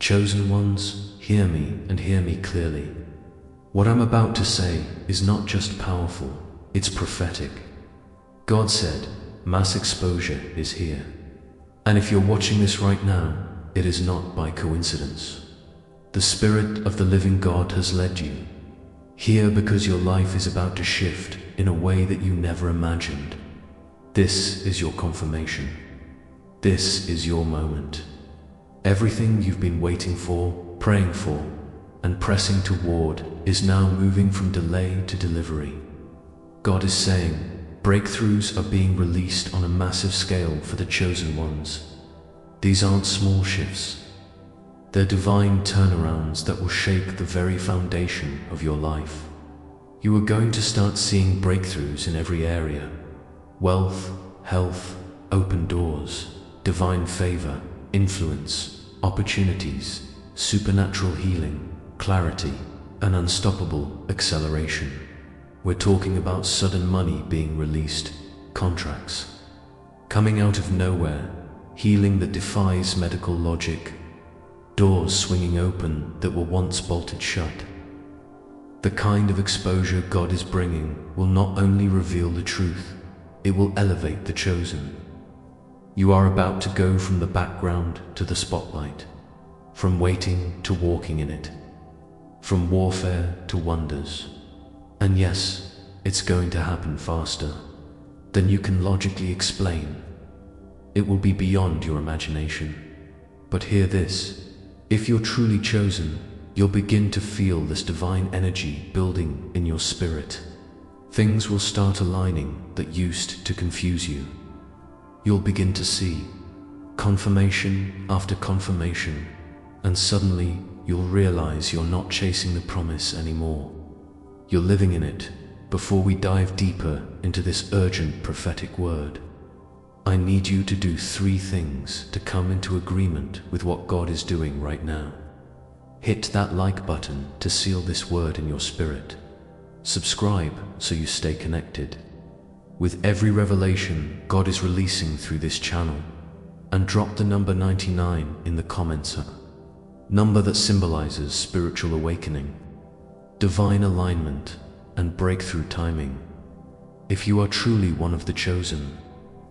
Chosen ones, hear me and hear me clearly. What I'm about to say is not just powerful, it's prophetic. God said, mass exposure is here. And if you're watching this right now, it is not by coincidence. The Spirit of the living God has led you here because your life is about to shift in a way that you never imagined. This is your confirmation. This is your moment. Everything you've been waiting for, praying for, and pressing toward is now moving from delay to delivery. God is saying, breakthroughs are being released on a massive scale for the chosen ones. These aren't small shifts. They're divine turnarounds that will shake the very foundation of your life. You are going to start seeing breakthroughs in every area. Wealth, health, open doors, divine favor, influence, opportunities, supernatural healing, clarity, and unstoppable acceleration. We're talking about sudden money being released, contracts coming out of nowhere, healing that defies medical logic, doors swinging open that were once bolted shut. The kind of exposure God is bringing will not only reveal the truth, it will elevate the chosen. You are about to go from the background to the spotlight, from waiting to walking in it, from warfare to wonders. And yes, it's going to happen faster than you can logically explain. It will be beyond your imagination. But hear this, if you're truly chosen, you'll begin to feel this divine energy building in your spirit. Things will start aligning that used to confuse you. You'll begin to see confirmation after confirmation, and suddenly you'll realize you're not chasing the promise anymore. You're living in it. Before we dive deeper into this urgent prophetic word, I need you to do 3 things to come into agreement with what God is doing right now. Hit that like button to seal this word in your spirit. Subscribe so you stay connected with every revelation God is releasing through this channel, and drop the number 99 in the comments, number that symbolizes spiritual awakening, divine alignment, and breakthrough timing. If you are truly one of the chosen,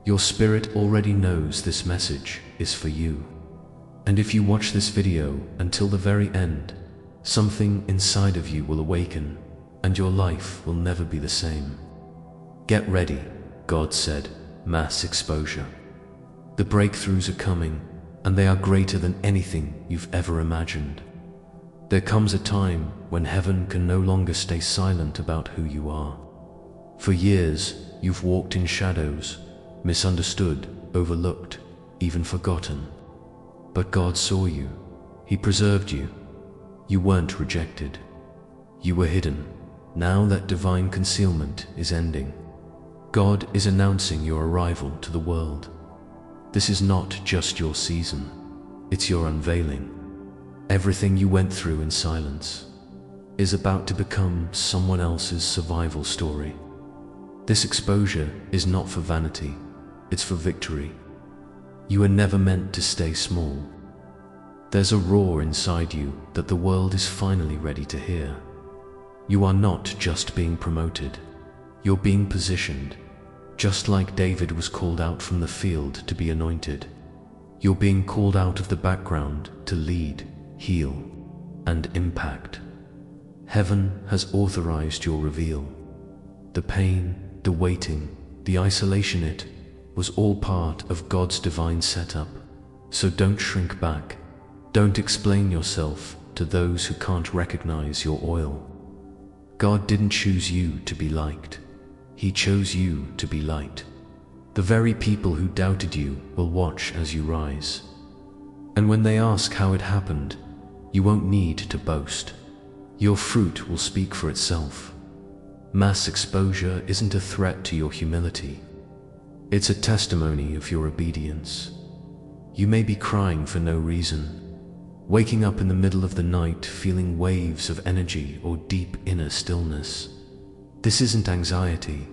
your spirit already knows this message is for you. And if you watch this video until the very end, something inside of you will awaken, and your life will never be the same. Get ready, God said, mass exposure. The breakthroughs are coming, and they are greater than anything you've ever imagined. There comes a time when heaven can no longer stay silent about who you are. For years, you've walked in shadows, misunderstood, overlooked, even forgotten. But God saw you. He preserved you. You weren't rejected. You were hidden. Now that divine concealment is ending. God is announcing your arrival to the world. This is not just your season. It's your unveiling. Everything you went through in silence is about to become someone else's survival story. This exposure is not for vanity, it's for victory. You are never meant to stay small. There's a roar inside you that the world is finally ready to hear. You are not just being promoted, you're being positioned. Just like David was called out from the field to be anointed, you're being called out of the background to lead, heal, and impact. Heaven has authorized your reveal. The pain, the waiting, the isolation, it was all part of God's divine setup. So don't shrink back. Don't explain yourself to those who can't recognize your oil. God didn't choose you to be liked. He chose you to be light. The very people who doubted you will watch as you rise. And when they ask how it happened, you won't need to boast. Your fruit will speak for itself. Mass exposure isn't a threat to your humility. It's a testimony of your obedience. You may be crying for no reason, waking up in the middle of the night feeling waves of energy or deep inner stillness. This isn't anxiety.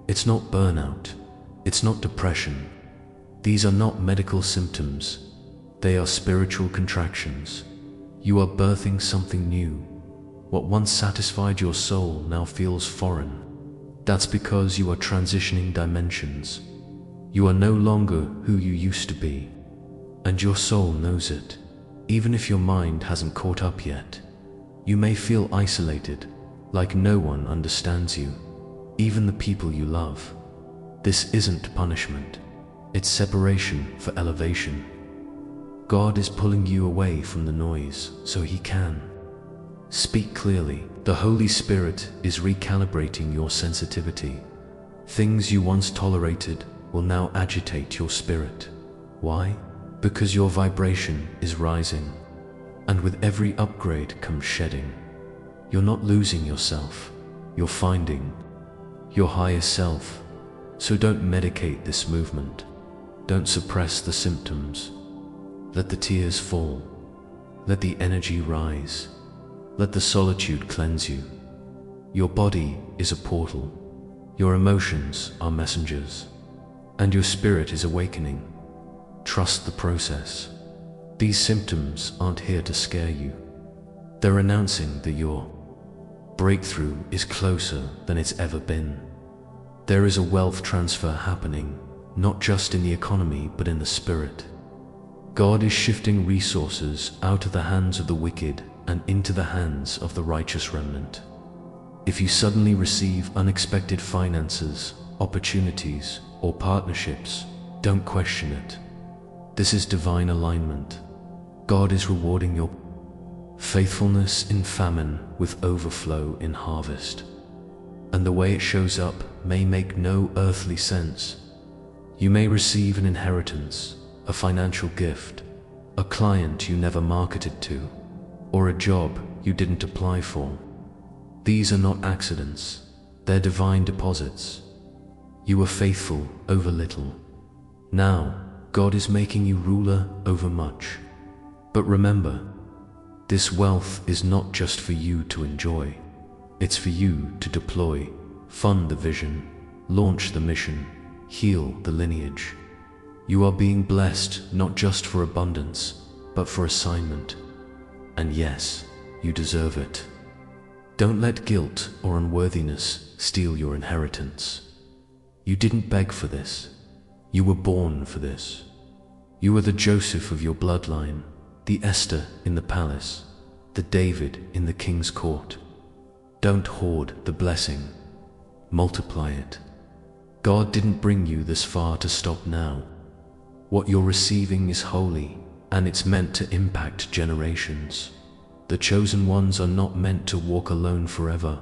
It's not burnout. It's not depression. These are not medical symptoms. They are spiritual contractions. You are birthing something new. What once satisfied your soul now feels foreign. That's because you are transitioning dimensions. You are no longer who you used to be, and your soul knows it, even if your mind hasn't caught up yet. You may feel isolated, like no one understands you, even the people you love. This isn't punishment, it's separation for elevation. God is pulling you away from the noise so He can speak clearly. The Holy Spirit is recalibrating your sensitivity. Things you once tolerated will now agitate your spirit. Why? Because your vibration is rising, and with every upgrade comes shedding. You're not losing yourself, you're finding your higher self. So don't medicate this movement. Don't suppress the symptoms. Let the tears fall. Let the energy rise. Let the solitude cleanse you. Your body is a portal. Your emotions are messengers. And your spirit is awakening. Trust the process. These symptoms aren't here to scare you. They're announcing that your breakthrough is closer than it's ever been. There is a wealth transfer happening, not just in the economy, but in the spirit. God is shifting resources out of the hands of the wicked and into the hands of the righteous remnant. If you suddenly receive unexpected finances, opportunities, or partnerships, don't question it. This is divine alignment. God is rewarding your faithfulness in famine with overflow in harvest. And the way it shows up may make no earthly sense. You may receive an inheritance, a financial gift, a client you never marketed to, or a job you didn't apply for. These are not accidents, they're divine deposits. You were faithful over little. Now, God is making you ruler over much. But remember, this wealth is not just for you to enjoy. It's for you to deploy, fund the vision, launch the mission, heal the lineage. You are being blessed not just for abundance, but for assignment. And yes, you deserve it. Don't let guilt or unworthiness steal your inheritance. You didn't beg for this. You were born for this. You are the Joseph of your bloodline, the Esther in the palace, the David in the king's court. Don't hoard the blessing. Multiply it. God didn't bring you this far to stop now. What you're receiving is holy, and it's meant to impact generations. The chosen ones are not meant to walk alone forever.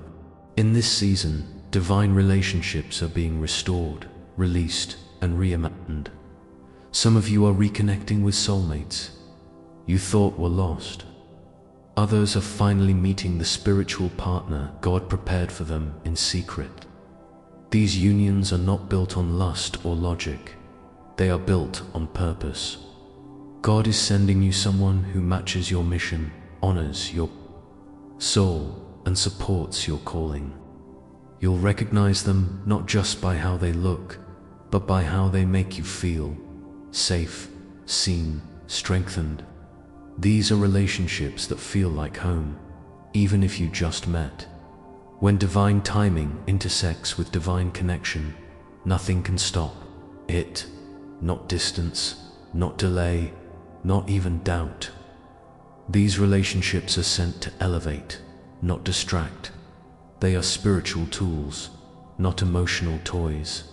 In this season, divine relationships are being restored, released, and reimagined. Some of you are reconnecting with soulmates you thought were lost. Others are finally meeting the spiritual partner God prepared for them in secret. These unions are not built on lust or logic. They are built on purpose. God is sending you someone who matches your mission, honors your soul, and supports your calling. You'll recognize them not just by how they look, but by how they make you feel safe, seen, strengthened. These are relationships that feel like home, even if you just met. When divine timing intersects with divine connection, nothing can stop it. Not distance, not delay, not even doubt. These relationships are sent to elevate, not distract. They are spiritual tools, not emotional toys.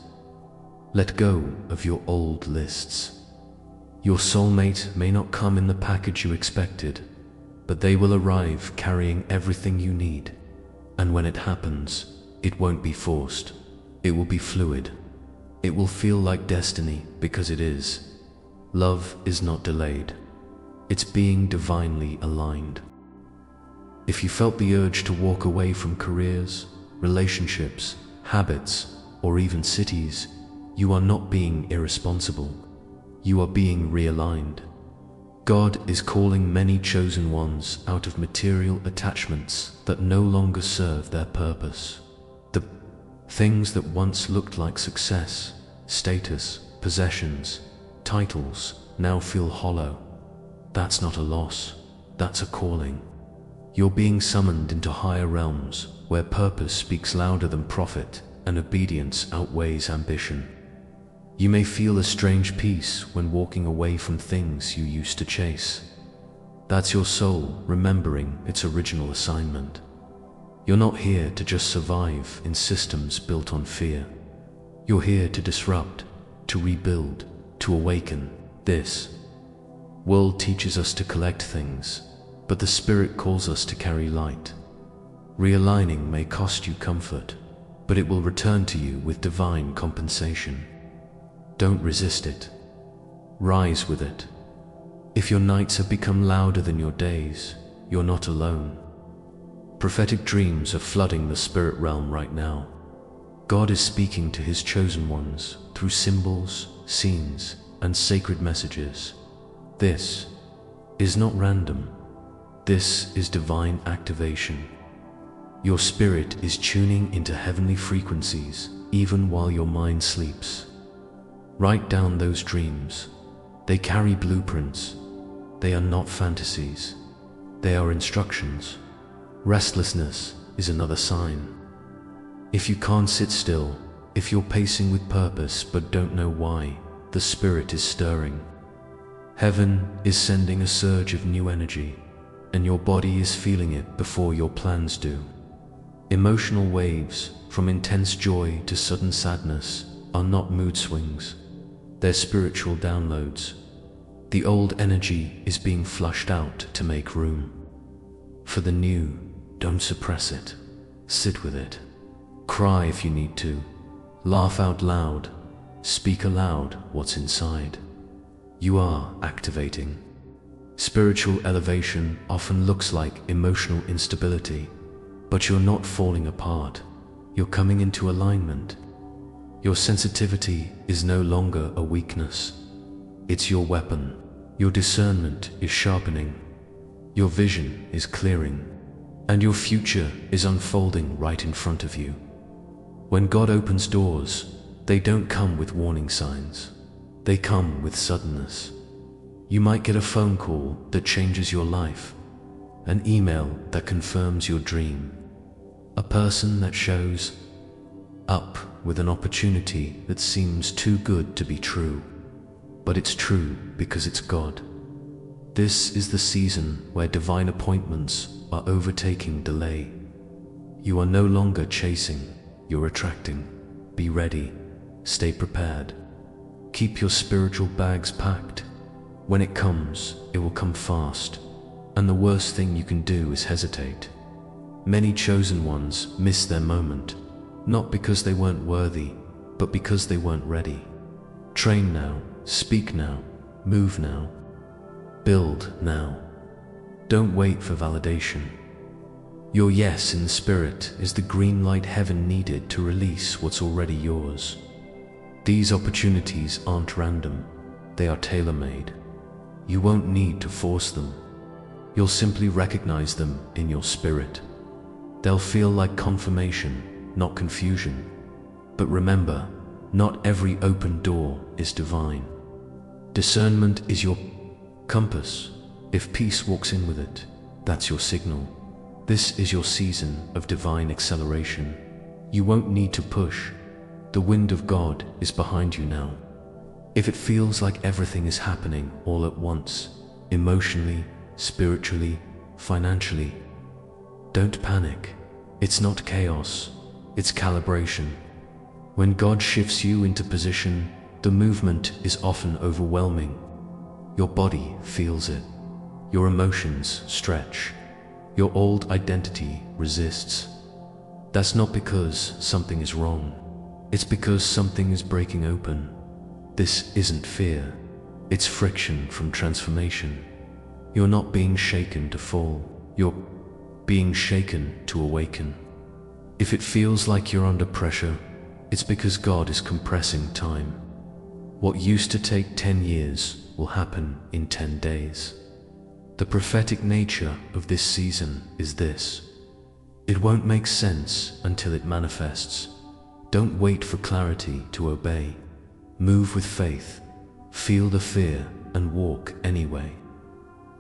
Let go of your old lists. Your soulmate may not come in the package you expected, but they will arrive carrying everything you need. And when it happens, it won't be forced. It will be fluid. It will feel like destiny because it is. Love is not delayed. It's being divinely aligned. If you felt the urge to walk away from careers, relationships, habits, or even cities, you are not being irresponsible. You are being realigned. God is calling many chosen ones out of material attachments that no longer serve their purpose. The things that once looked like success, status, possessions, titles, now feel hollow. That's not a loss. that's a calling. You're being summoned into higher realms, where purpose speaks louder than profit, and obedience outweighs ambition. You may feel a strange peace when walking away from things you used to chase. That's your soul remembering its original assignment. You're not here to just survive in systems built on fear. You're here to disrupt, to rebuild, to awaken. This world teaches us to collect things, but the Spirit calls us to carry light. Realigning may cost you comfort, but it will return to you with divine compensation. Don't resist it. Rise with it. If your nights have become louder than your days, you're not alone. Prophetic dreams are flooding the spirit realm right now. God is speaking to His chosen ones through symbols, scenes, and sacred messages. This is not random. This is divine activation. Your spirit is tuning into heavenly frequencies even while your mind sleeps. Write down those dreams. They carry blueprints. They are not fantasies. They are instructions. Restlessness is another sign. If you can't sit still, if you're pacing with purpose but don't know why, the Spirit is stirring. Heaven is sending a surge of new energy, and your body is feeling it before your plans do. Emotional waves, from intense joy to sudden sadness, are not mood swings. They're spiritual downloads. The old energy is being flushed out to make room. For the new, don't suppress it. Sit with it. Cry if you need to. Laugh out loud. Speak aloud what's inside. You are activating. Spiritual elevation often looks like emotional instability, but you're not falling apart. You're coming into alignment. Your sensitivity is no longer a weakness. It's your weapon. Your discernment is sharpening. Your vision is clearing. And your future is unfolding right in front of you. When God opens doors, they don't come with warning signs. They come with suddenness. You might get a phone call that changes your life, an email that confirms your dream, a person that shows up with an opportunity that seems too good to be true, but it's true because it's God. This is the season where divine appointments are overtaking delay. You are no longer chasing, you're attracting. Be ready, stay prepared. Keep your spiritual bags packed. When it comes, it will come fast, and the worst thing you can do is hesitate. Many chosen ones miss their moment, not because they weren't worthy, but because they weren't ready. Train now, speak now, move now, build now. Don't wait for validation. Your yes in the Spirit is the green light heaven needed to release what's already yours. These opportunities aren't random, they are tailor-made. You won't need to force them. You'll simply recognize them in your spirit. They'll feel like confirmation, not confusion. But remember, not every open door is divine. Discernment is your compass. If peace walks in with it, that's your signal. This is your season of divine acceleration. You won't need to push. The wind of God is behind you now. If it feels like everything is happening all at once, emotionally, spiritually, financially, don't panic. It's not chaos, it's calibration. When God shifts you into position, the movement is often overwhelming. Your body feels it. Your emotions stretch. Your old identity resists. That's not because something is wrong. It's because something is breaking open. This isn't fear. It's friction from transformation. You're not being shaken to fall. You're being shaken to awaken. If it feels like you're under pressure, it's because God is compressing time. What used to take 10 years will happen in 10 days. The prophetic nature of this season is this. It won't make sense until it manifests. Don't wait for clarity to obey. Move with faith, feel the fear, and walk anyway.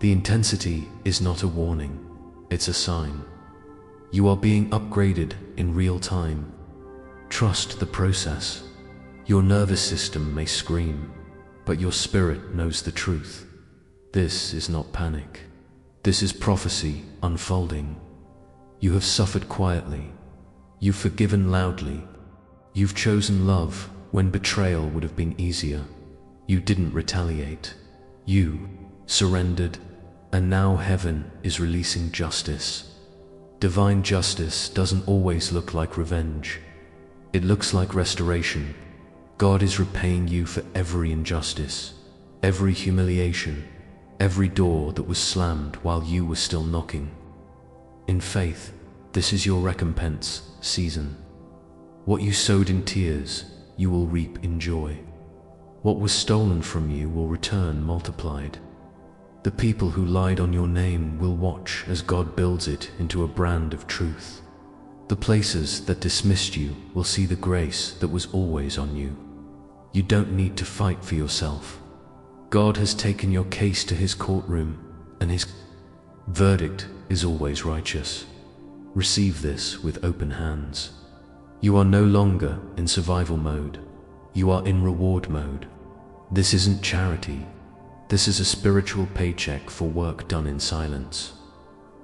The intensity is not a warning, it's a sign. You are being upgraded in real time. Trust the process. Your nervous system may scream, but your spirit knows the truth. This is not panic. This is prophecy unfolding. You have suffered quietly. You've forgiven loudly. You've chosen love when betrayal would have been easier. You didn't retaliate. You surrendered, and now heaven is releasing justice. Divine justice doesn't always look like revenge. It looks like restoration. God is repaying you for every injustice, every humiliation, every door that was slammed while you were still knocking. In faith, this is your recompense season. What you sowed in tears, you will reap in joy. What was stolen from you will return multiplied. The people who lied on your name will watch as God builds it into a brand of truth. The places that dismissed you will see the grace that was always on you. You don't need to fight for yourself. God has taken your case to his courtroom, and his verdict is always righteous. Receive this with open hands. You are no longer in survival mode. You are in reward mode. This isn't charity. This is a spiritual paycheck for work done in silence.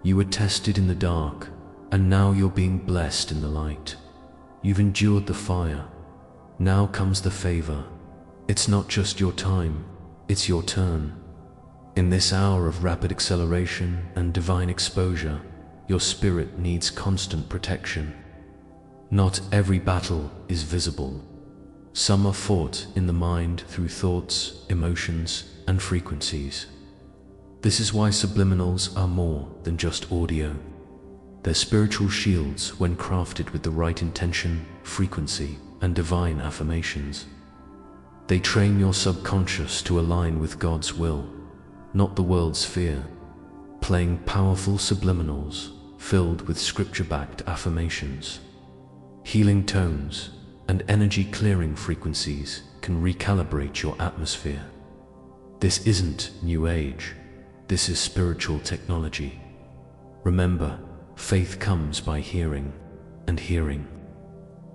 You were tested in the dark, and now you're being blessed in the light. You've endured the fire. Now comes the favor. It's not just your time, it's your turn. In this hour of rapid acceleration and divine exposure, your spirit needs constant protection. Not every battle is visible. Some are fought in the mind through thoughts, emotions, and frequencies. This is why subliminals are more than just audio. They're spiritual shields when crafted with the right intention, frequency, and divine affirmations. They train your subconscious to align with God's will, not the world's fear, playing powerful subliminals filled with scripture-backed affirmations. Healing tones and energy-clearing frequencies can recalibrate your atmosphere. This isn't New Age, this is spiritual technology. Remember, faith comes by hearing, and hearing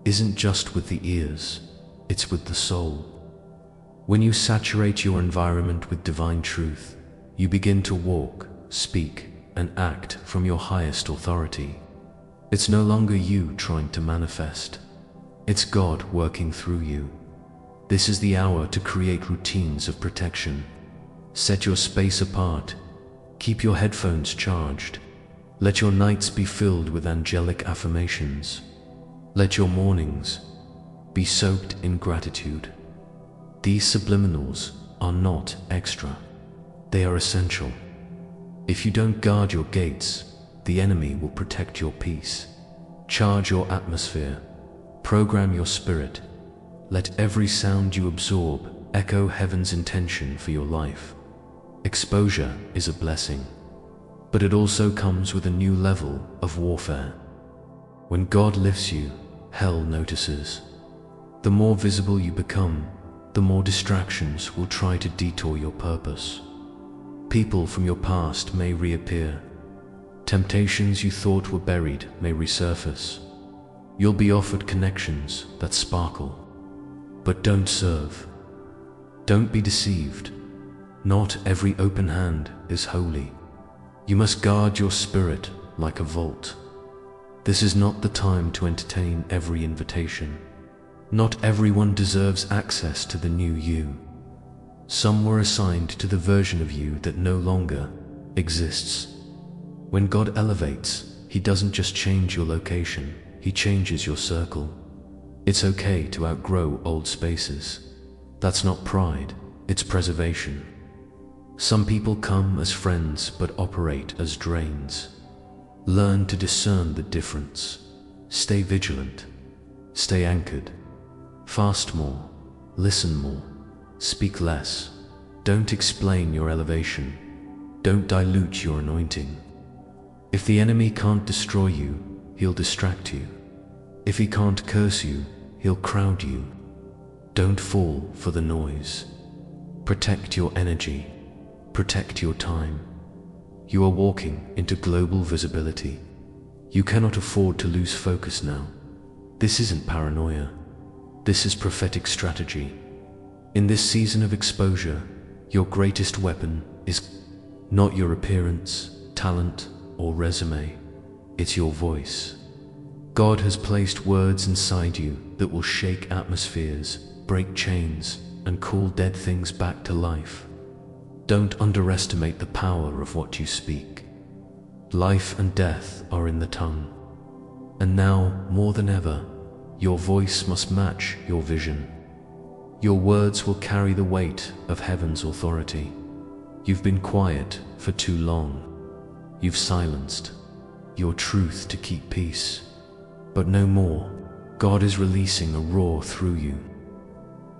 isn't just with the ears, it's with the soul. When you saturate your environment with divine truth, you begin to walk, speak, and act from your highest authority. It's no longer you trying to manifest. It's God working through you. This is the hour to create routines of protection. Set your space apart. Keep your headphones charged. Let your nights be filled with angelic affirmations. Let your mornings be soaked in gratitude. These subliminals are not extra. They are essential. If you don't guard your gates, the enemy will protect your peace. Charge your atmosphere. Program your spirit. Let every sound you absorb echo heaven's intention for your life. Exposure is a blessing, but it also comes with a new level of warfare. When God lifts you, hell notices. The more visible you become, the more distractions will try to detour your purpose. People from your past may reappear. Temptations you thought were buried may resurface. You'll be offered connections that sparkle. But don't serve. Don't be deceived. Not every open hand is holy. You must guard your spirit like a vault. This is not the time to entertain every invitation. Not everyone deserves access to the new you. Some were assigned to the version of you that no longer exists. When God elevates, He doesn't just change your location, He changes your circle. It's okay to outgrow old spaces. That's not pride, it's preservation. Some people come as friends but operate as drains. Learn to discern the difference. Stay vigilant. Stay anchored. Fast more. Listen more. Speak less. Don't explain your elevation. Don't dilute your anointing. If the enemy can't destroy you, he'll distract you. If he can't curse you, he'll crowd you. Don't fall for the noise. Protect your energy. Protect your time. You are walking into global visibility. You cannot afford to lose focus now. This isn't paranoia. This is prophetic strategy. In this season of exposure, your greatest weapon is not your appearance, talent, or resume. It's your voice. God has placed words inside you that will shake atmospheres, break chains, and call dead things back to life. Don't underestimate the power of what you speak. Life and death are in the tongue. And now, more than ever, your voice must match your vision. Your words will carry the weight of heaven's authority. You've been quiet for too long. You've silenced your truth to keep peace. But no more. God is releasing a roar through you.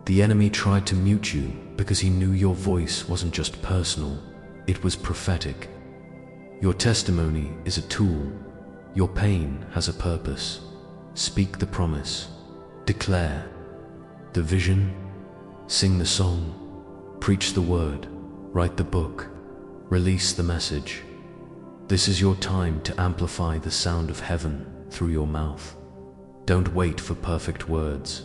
The enemy tried to mute you because he knew your voice wasn't just personal, it was prophetic. Your testimony is a tool. Your pain has a purpose. Speak the promise. Declare the vision. Sing the song. Preach the word. Write the book. Release the message. This is your time to amplify the sound of heaven through your mouth. Don't wait for perfect words.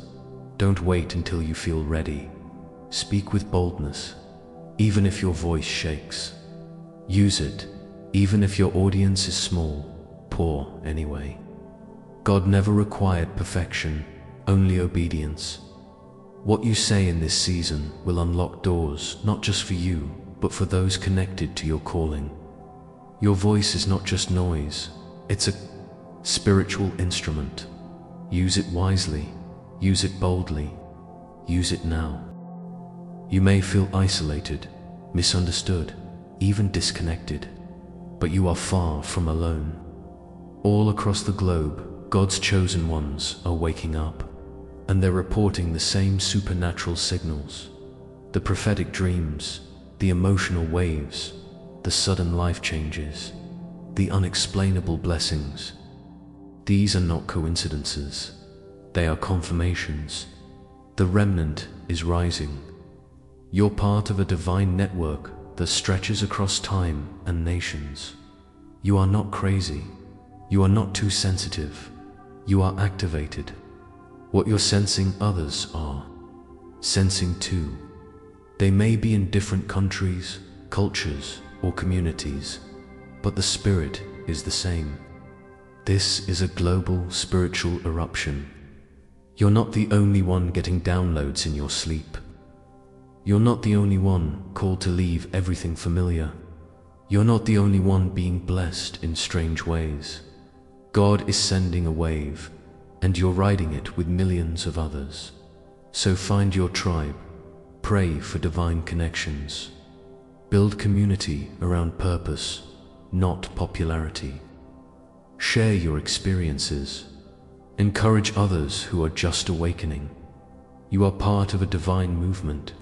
Don't wait until you feel ready. Speak with boldness, even if your voice shakes. Use it, even if your audience is small. Pour anyway. God never required perfection, only obedience. What you say in this season will unlock doors, not just for you, but for those connected to your calling. Your voice is not just noise, it's a spiritual instrument. Use it wisely, use it boldly, use it now. You may feel isolated, misunderstood, even disconnected, but you are far from alone. All across the globe, God's chosen ones are waking up, and they're reporting the same supernatural signals. The prophetic dreams, the emotional waves, the sudden life changes, the unexplainable blessings. These are not coincidences. They are confirmations. The remnant is rising. You're part of a divine network that stretches across time and nations. You are not crazy. You are not too sensitive. You are activated. What you're sensing, others are sensing too. They may be in different countries, cultures, or communities, but the spirit is the same. This is a global spiritual eruption. You're not the only one getting downloads in your sleep. You're not the only one called to leave everything familiar. You're not the only one being blessed in strange ways. God is sending a wave, and you're riding it with millions of others. So find your tribe, pray for divine connections. Build community around purpose, not popularity. Share your experiences. Encourage others who are just awakening. You are part of a divine movement,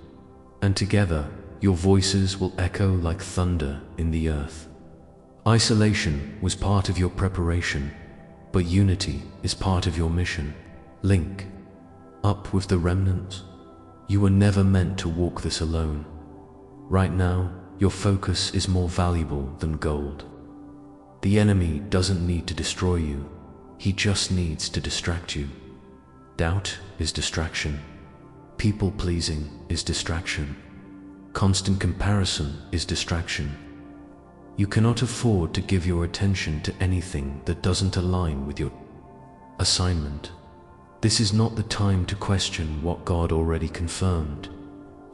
and together your voices will echo like thunder in the earth. Isolation was part of your preparation, but unity is part of your mission. Link up with the remnant. You were never meant to walk this alone. Right now, your focus is more valuable than gold. The enemy doesn't need to destroy you. He just needs to distract you. Doubt is distraction. People-pleasing is distraction. Constant comparison is distraction. You cannot afford to give your attention to anything that doesn't align with your assignment. This is not the time to question what God already confirmed.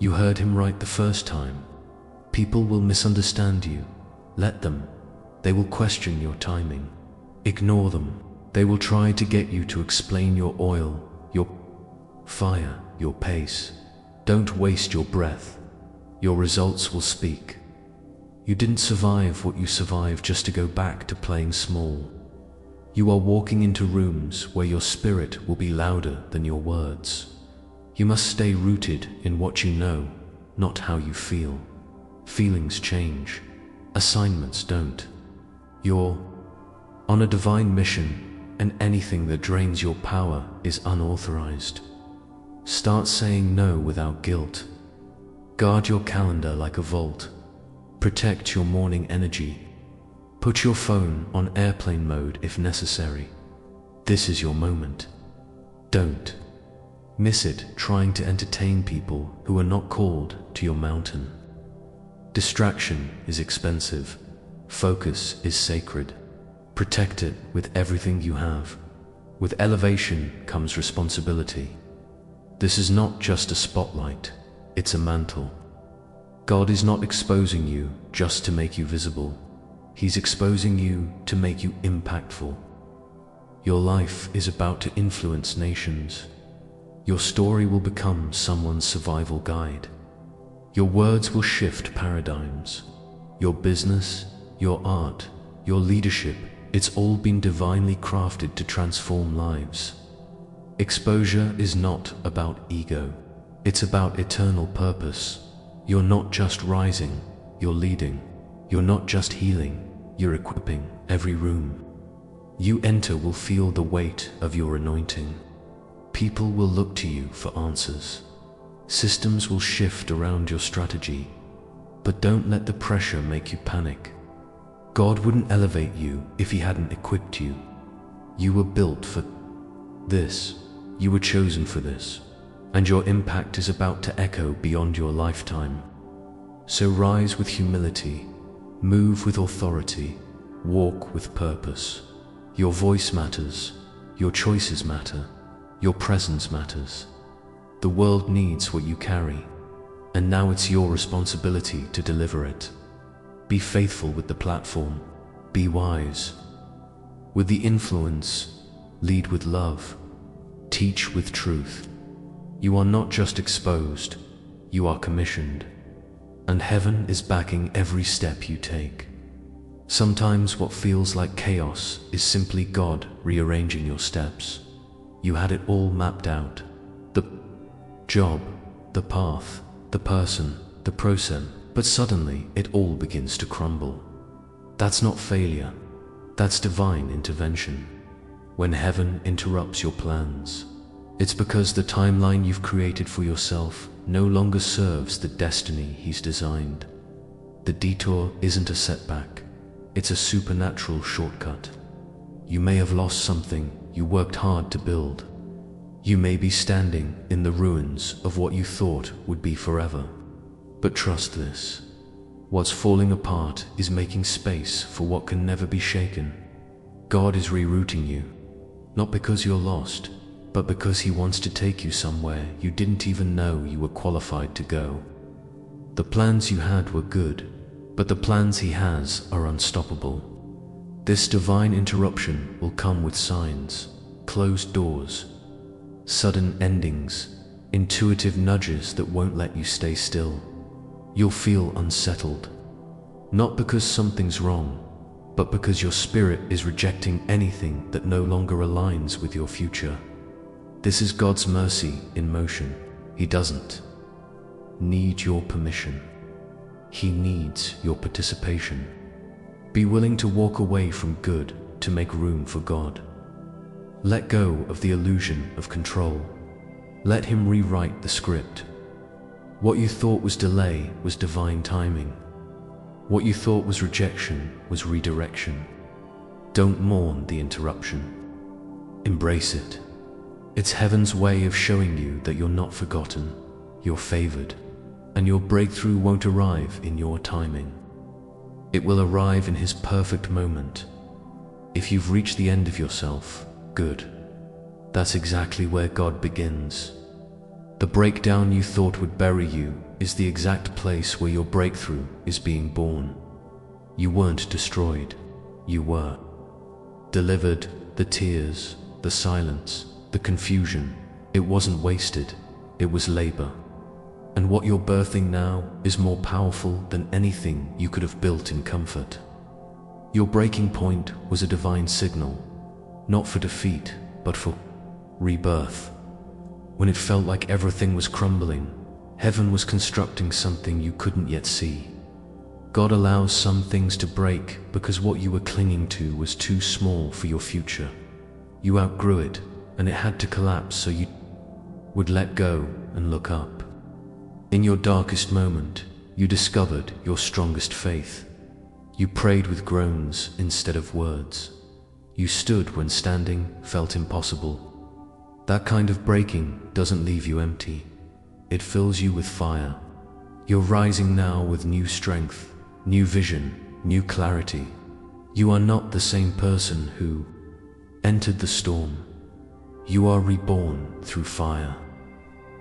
You heard him right the first time. People will misunderstand you. Let them. They will question your timing. Ignore them. They will try to get you to explain your oil, your fire, your pace. Don't waste your breath. Your results will speak. You didn't survive what you survived just to go back to playing small. You are walking into rooms where your spirit will be louder than your words. You must stay rooted in what you know, not how you feel. Feelings change. Assignments don't. You're on a divine mission, and anything that drains your power is unauthorized. Start saying no without guilt. Guard your calendar like a vault. Protect your morning energy. Put your phone on airplane mode if necessary. This is your moment. Don't miss it trying to entertain people who are not called to your mountain. Distraction is expensive. Focus is sacred. Protect it with everything you have. With elevation comes responsibility. This is not just a spotlight, it's a mantle. God is not exposing you just to make you visible. He's exposing you to make you impactful. Your life is about to influence nations. Your story will become someone's survival guide. Your words will shift paradigms. Your business, your art, your leadership, it's all been divinely crafted to transform lives. Exposure is not about ego. It's about eternal purpose. You're not just rising, you're leading. You're not just healing, you're equipping. Every room you enter will feel the weight of your anointing. People will look to you for answers. Systems will shift around your strategy. But don't let the pressure make you panic. God wouldn't elevate you if He hadn't equipped you. You were built for this. You were chosen for this. And your impact is about to echo beyond your lifetime. So rise with humility, move with authority, walk with purpose. Your voice matters, your choices matter, your presence matters. The world needs what you carry, and now it's your responsibility to deliver it. Be faithful with the platform, be wise. With the influence, lead with love, teach with truth. You are not just exposed, you are commissioned. And heaven is backing every step you take. Sometimes what feels like chaos is simply God rearranging your steps. You had it all mapped out. The job, the path, the person, the process, but suddenly it all begins to crumble. That's not failure, that's divine intervention. When heaven interrupts your plans, it's because the timeline you've created for yourself no longer serves the destiny He's designed. The detour isn't a setback, it's a supernatural shortcut. You may have lost something you worked hard to build. You may be standing in the ruins of what you thought would be forever. But trust this, what's falling apart is making space for what can never be shaken. God is rerouting you, not because you're lost, but because He wants to take you somewhere you didn't even know you were qualified to go. The plans you had were good, but the plans He has are unstoppable. This divine interruption will come with signs, closed doors, sudden endings, intuitive nudges that won't let you stay still. You'll feel unsettled, not because something's wrong, but because your spirit is rejecting anything that no longer aligns with your future. This is God's mercy in motion. He doesn't need your permission. He needs your participation. Be willing to walk away from good to make room for God. Let go of the illusion of control. Let Him rewrite the script. What you thought was delay was divine timing. What you thought was rejection was redirection. Don't mourn the interruption. Embrace it. It's heaven's way of showing you that you're not forgotten, you're favored, and your breakthrough won't arrive in your timing. It will arrive in His perfect moment. If you've reached the end of yourself, good. That's exactly where God begins. The breakdown you thought would bury you is the exact place where your breakthrough is being born. You weren't destroyed, you were delivered. The tears, the silence, the confusion, it wasn't wasted, it was labor. And what you're birthing now is more powerful than anything you could have built in comfort. Your breaking point was a divine signal, not for defeat, but for rebirth. When it felt like everything was crumbling, heaven was constructing something you couldn't yet see. God allows some things to break because what you were clinging to was too small for your future. You outgrew it, and it had to collapse so you would let go and look up. In your darkest moment, you discovered your strongest faith. You prayed with groans instead of words. You stood when standing felt impossible. That kind of breaking doesn't leave you empty. It fills you with fire. You're rising now with new strength, new vision, new clarity. You are not the same person who entered the storm. You are reborn through fire.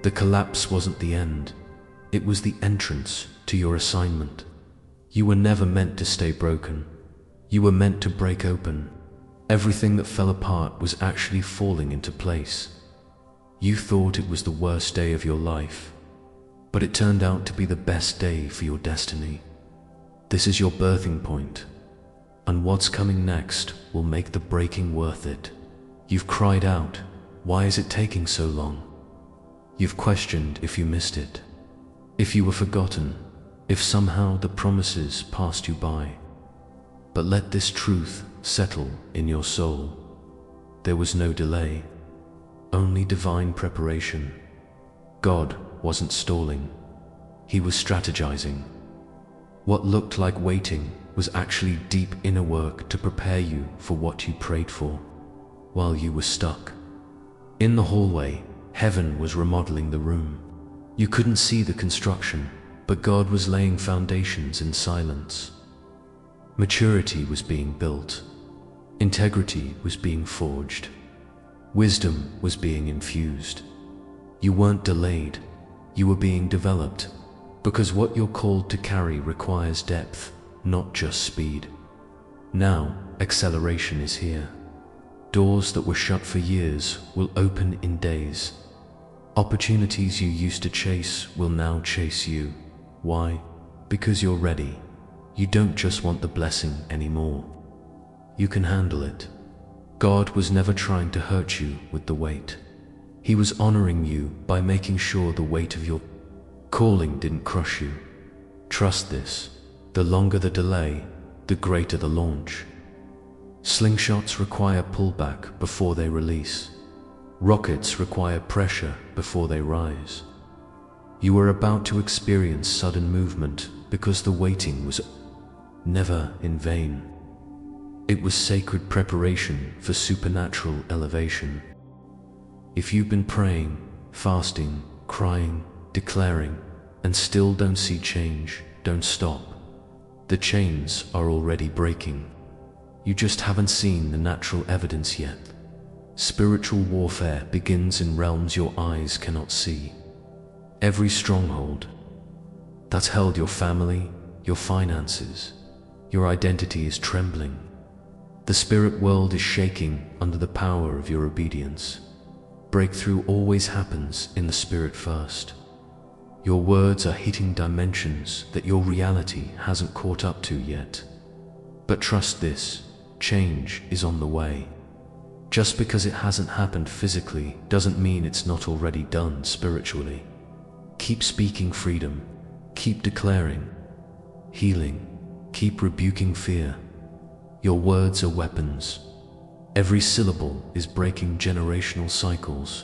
The collapse wasn't the end. It was the entrance to your assignment. You were never meant to stay broken. You were meant to break open. Everything that fell apart was actually falling into place. You thought it was the worst day of your life, but it turned out to be the best day for your destiny. This is your birthing point, and what's coming next will make the breaking worth it. You've cried out, "Why is it taking so long?" You've questioned if you missed it, if you were forgotten, if somehow the promises passed you by. But let this truth settle in your soul. There was no delay, only divine preparation. God wasn't stalling, He was strategizing. What looked like waiting was actually deep inner work to prepare you for what you prayed for while you were stuck. In the hallway, heaven was remodeling the room. You couldn't see the construction, but God was laying foundations in silence. Maturity was being built. Integrity was being forged. Wisdom was being infused. You weren't delayed, you were being developed, because what you're called to carry requires depth, not just speed. Now, acceleration is here. Doors that were shut for years will open in days. Opportunities you used to chase will now chase you. Why? Because you're ready. You don't just want the blessing anymore. You can handle it. God was never trying to hurt you with the weight. He was honoring you by making sure the weight of your calling didn't crush you. Trust this. The longer the delay, the greater the launch. Slingshots require pullback before they release. Rockets require pressure before they rise. You were about to experience sudden movement because the waiting was never in vain. It was sacred preparation for supernatural elevation. If you've been praying, fasting, crying, declaring, and still don't see change, don't stop. The chains are already breaking. You just haven't seen the natural evidence yet. Spiritual warfare begins in realms your eyes cannot see. Every stronghold that's held your family, your finances, your identity is trembling. The spirit world is shaking under the power of your obedience. Breakthrough always happens in the spirit first. Your words are hitting dimensions that your reality hasn't caught up to yet. But trust this, change is on the way. Just because it hasn't happened physically doesn't mean it's not already done spiritually. Keep speaking freedom, keep declaring healing, keep rebuking fear. Your words are weapons. Every syllable is breaking generational cycles.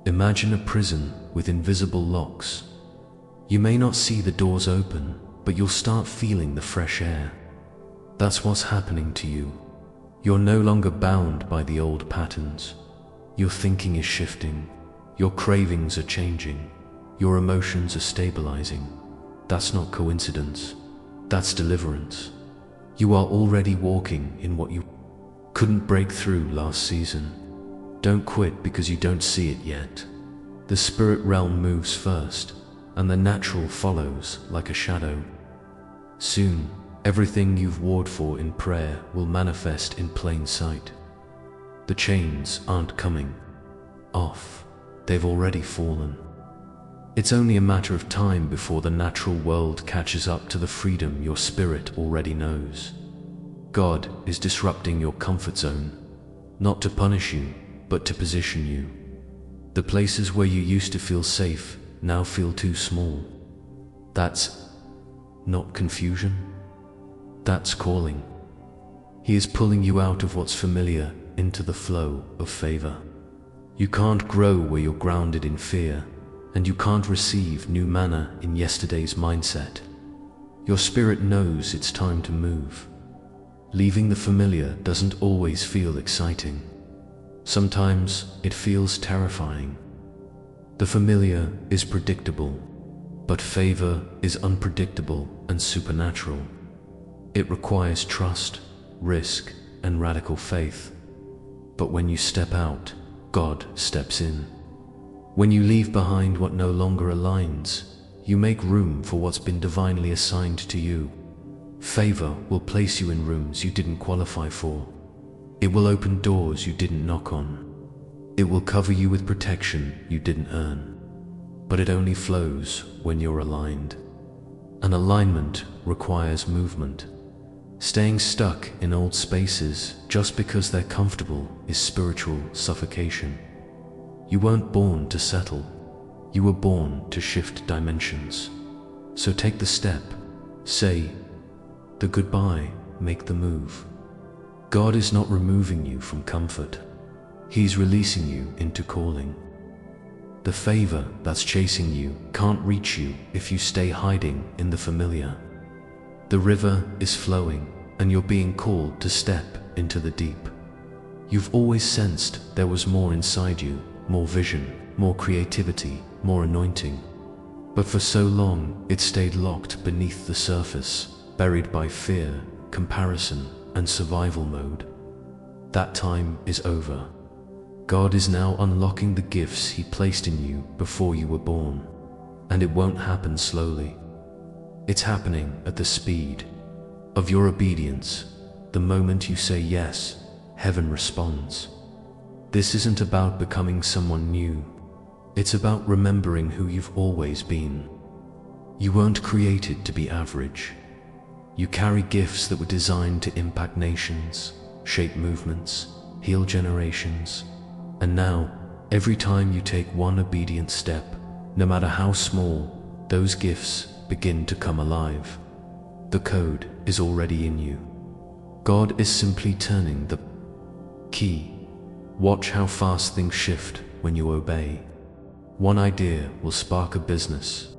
Imagine a prison with invisible locks. You may not see the doors open, but you'll start feeling the fresh air. That's what's happening to you. You're no longer bound by the old patterns. Your thinking is shifting. Your cravings are changing. Your emotions are stabilizing. That's not coincidence. That's deliverance. You are already walking in what you couldn't break through last season. Don't quit because you don't see it yet. The spirit realm moves first, and the natural follows like a shadow. Soon, everything you've warred for in prayer will manifest in plain sight. The chains aren't coming off. They've already fallen. It's only a matter of time before the natural world catches up to the freedom your spirit already knows. God is disrupting your comfort zone, not to punish you, but to position you. The places where you used to feel safe now feel too small. That's not confusion. That's calling. He is pulling you out of what's familiar into the flow of favor. You can't grow where you're grounded in fear, and you can't receive new manna in yesterday's mindset. Your spirit knows it's time to move. Leaving the familiar doesn't always feel exciting. Sometimes it feels terrifying. The familiar is predictable, but favor is unpredictable and supernatural. It requires trust, risk, and radical faith. But when you step out, God steps in. When you leave behind what no longer aligns, you make room for what's been divinely assigned to you. Favor will place you in rooms you didn't qualify for. It will open doors you didn't knock on. It will cover you with protection you didn't earn. But it only flows when you're aligned. An alignment requires movement. Staying stuck in old spaces just because they're comfortable is spiritual suffocation. You weren't born to settle. You were born to shift dimensions. So take the step. Say the goodbye, make the move. God is not removing you from comfort. He's releasing you into calling. The favor that's chasing you can't reach you if you stay hiding in the familiar. The river is flowing, and you're being called to step into the deep. You've always sensed there was more inside you, more vision, more creativity, more anointing. But for so long, it stayed locked beneath the surface, buried by fear, comparison, and survival mode. That time is over. God is now unlocking the gifts He placed in you before you were born. And it won't happen slowly. It's happening at the speed of your obedience. The moment you say yes, heaven responds. This isn't about becoming someone new. It's about remembering who you've always been. You weren't created to be average. You carry gifts that were designed to impact nations, shape movements, heal generations. And now, every time you take one obedient step, no matter how small, those gifts begin to come alive. The code is already in you. God is simply turning the key. Watch how fast things shift when you obey. One idea will spark a business.